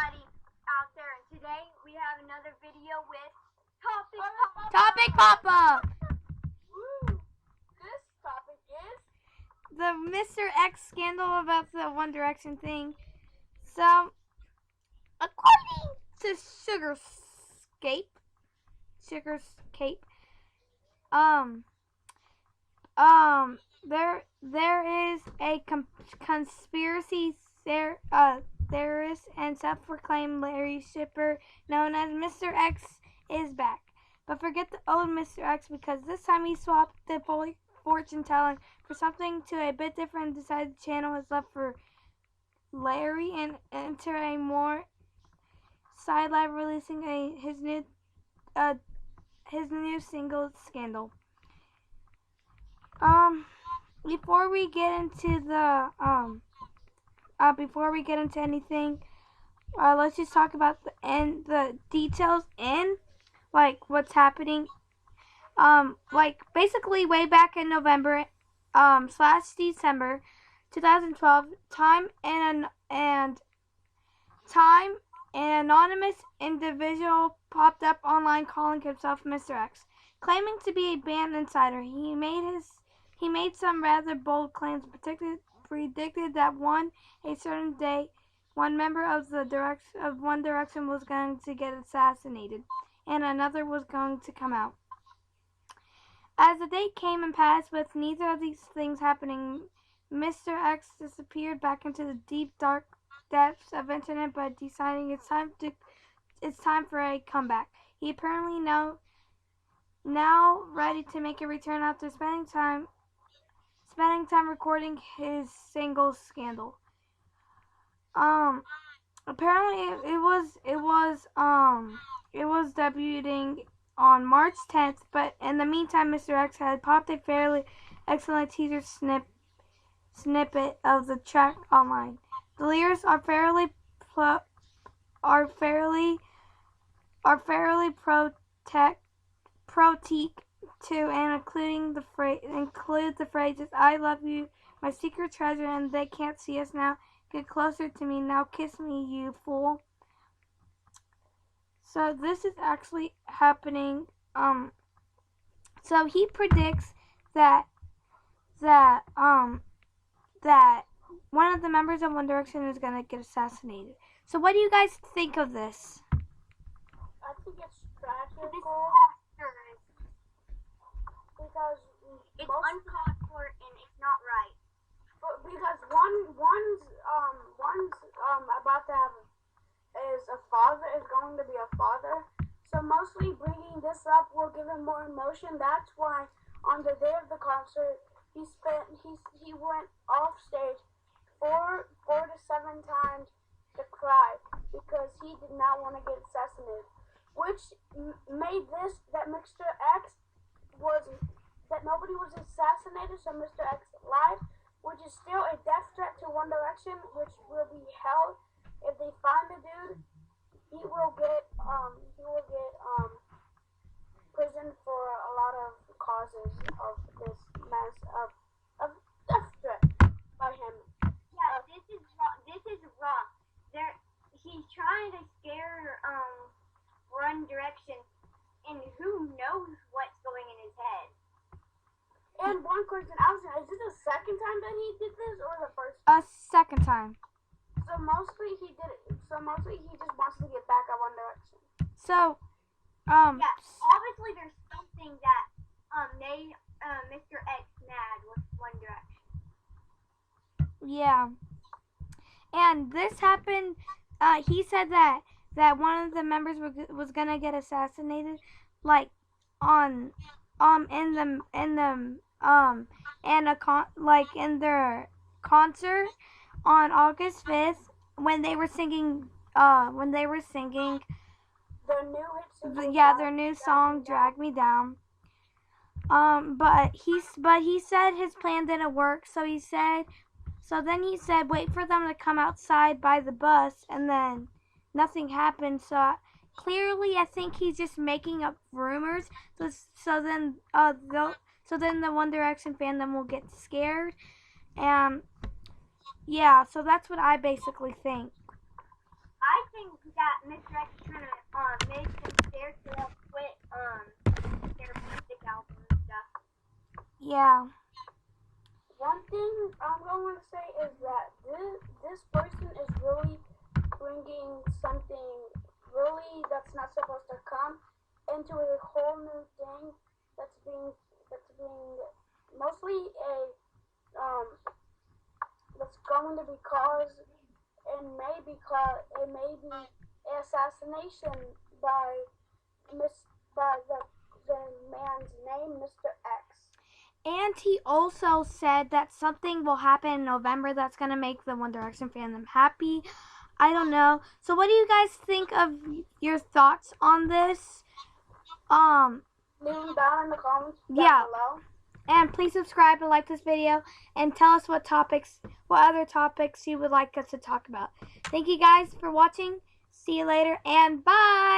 everybody out there, and today we have another video with Topic Papa. Woo. This topic is The Mr. X scandal about the One Direction thing. So, according to Sugarscape, there is a conspiracy theorist and self-proclaimed Larry shipper known as Mr. X is back. But forget the old Mr. X, because this time he swapped the fortune telling for something to a bit different and decided the channel is left for Larry and enter a more side live, releasing his new single Scandal. Before we get into anything, let's just talk about the details and like what's happening. Basically way back in November / December 2012, Time an anonymous individual popped up online calling himself Mr. X, claiming to be a band insider. He made some rather bold claims, predicted that a certain day, one member of One Direction was going to get assassinated, and another was going to come out. As the date came and passed, with neither of these things happening, Mr. X disappeared back into the deep, dark depths of internet by deciding it's time for a comeback. He apparently now ready to make a return after spending time recording his single Scandal. Apparently it was debuting on March 10th, but in the meantime, Mr. X had popped a fairly excellent teaser snippet of the track online. The lyrics are fairly protetic too, and include the phrases "I love you, my secret treasure, and they can't see us now. Get closer to me now, kiss me, you fool." So this is actually happening. So he predicts that one of the members of One Direction is gonna get assassinated. So what do you guys think of this? I think it's tragic because it's uncalled for and it's not right. But because one's about to have is going to be a father. So mostly bringing this up will give him more emotion. That's why on the day of the concert he went off stage four to 7 times to cry because he did not want to get assassinated, which made this that Mr. X that nobody was assassinated, so Mr. X lied, which is still a death threat to One Direction, which will be held if they find the dude. He will get prison for a lot of causes of this mess of death threat by him. Yeah, this is wrong. He's trying to scare One Direction, and who knows what's going in his head. And one question, Allison, is this the second time that he did this, or the first? Second time. So mostly he just wants to get back at One Direction. So, yeah, obviously there's something that made Mr. X mad with One Direction. Yeah. And this happened. He said that one of the members was gonna get assassinated, like in their concert on August 5th when they were singing their new song "Drag Me Down." But he said his plan didn't work, so then he said wait for them to come outside by the bus, and then nothing happened. So clearly I think he's just making up rumors. So then the One Direction fandom will get scared, and yeah, so that's what I basically think. I think think that Mr. X is trying to make them scared so they'll quit their music album and stuff. Yeah. One thing I'm going to say is that this person is really bringing something really that's not supposed to come into a whole new thing that's being mostly that's going to be caused and maybe assassination by the man's name, Mr. X. And he also said that something will happen in November that's going to make the One Direction fandom happy. I don't know. So what do you guys think of your thoughts on this? Leave them down in the comments Yeah. below. And please subscribe and like this video and tell us what other topics you would like us to talk about. Thank you guys for watching. See you later and bye.